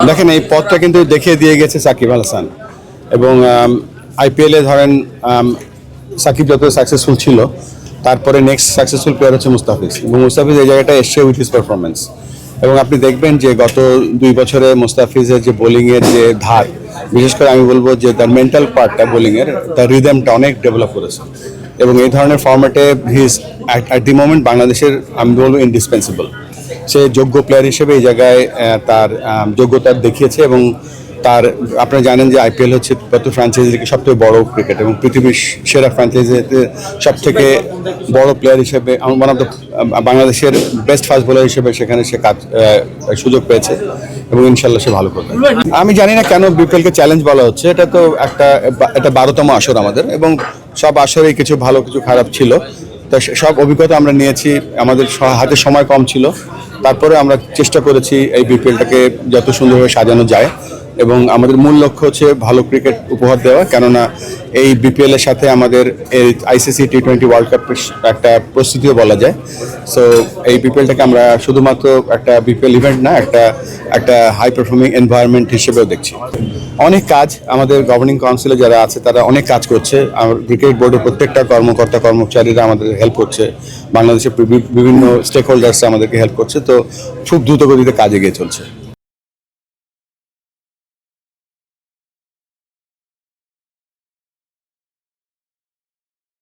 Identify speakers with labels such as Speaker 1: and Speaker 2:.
Speaker 1: দেখেন এই পথটা কিন্তু দেখিয়ে দিয়ে গেছে সাকিব আল হাসান এবং আইপিএল এ ধরেন সাকিব যত সাকসেসফুল ছিল তারপরে নেক্সট সাকসেসফুল প্লেয়ার হচ্ছে মুস্তাফিজ এবং মুস্তাফিজ এই জায়গাটা এসছে উইথ হিজ পারফরমেন্স এবং আপনি দেখবেন যে গত 2 বছরে মুস্তাফিজের যে বোলিংয়ের যে ধার বিশেষ করে আমি বলবো যে তার মেন্টাল পার্টটা বোলিংয়ের তার রিদমটা অনেক ডেভেলপ করেছে এবং এই ধরনের ফর্ম্যাটে হিজ অ্যাট দি মোমেন্ট বাংলাদেশের আমি বলবো ইন্ডিসপেন্সিবল। সে যোগ্য প্লেয়ার হিসেবে এই জায়গায় তার যোগ্যতা দেখিয়েছে এবং তার আপনারা জানেন যে আইপিএল হচ্ছে প্রত্যেক ফ্র্যাঞ্চাইজি থেকে সবথেকে বড় ক্রিকেট এবং পৃথিবীর সেরা ফ্র্যাঞ্চাইজিতে সব থেকে বড় প্লেয়ার হিসেবে ওয়ান অফ দ্য বাংলাদেশের বেস্ট ফাস্ট বোলার হিসেবে সেখানে সে কাজ সুযোগ পেয়েছে এবং ইনশাল্লাহ সে ভালো করবে। আমি জানি না কেন বিপিএলকে চ্যালেঞ্জ বলা হচ্ছে, এটা তো এটা 12তম আসর আমাদের এবং সব আসরেই কিছু ভালো কিছু খারাপ ছিল, তো সব অভিজ্ঞতা আমরা নিয়েছি। আমাদের হাতে সময় কম ছিল, তারপরে আমরা চেষ্টা করেছি এই বিপিএলটাকে যত সুন্দরভাবে সাজানো যায় এবং আমাদের মূল লক্ষ্য হচ্ছে ভালো ক্রিকেট উপহার দেওয়া, কেননা এই বিপিএল এর সাথে আমাদের এই আইসিসি টি20 ওয়ার্ল্ড কাপের একটা প্রস্তুতিও বলা যায়। সো এই বিপিএলটাকে আমরা শুধুমাত্র একটা বিপিএল ইভেন্ট না, একটা হাই পারফর্মিং এনভায়রনমেন্ট হিসেবেও দেখছি। অনেক কাজ আমাদের গভর্নিং কাউন্সিলে যারা আছে তারা অনেক কাজ করছে। আমার ক্রিকেট বোর্ডের প্রত্যেকটা কর্মকর্তা কর্মচারীরা আমাদের হেল্প করছে, বাংলাদেশের বিভিন্ন স্টেক হোল্ডার্স আমাদেরকে হেল্প করছে, তো খুব দ্রুত গতিতে কাজ এগিয়ে চলছে।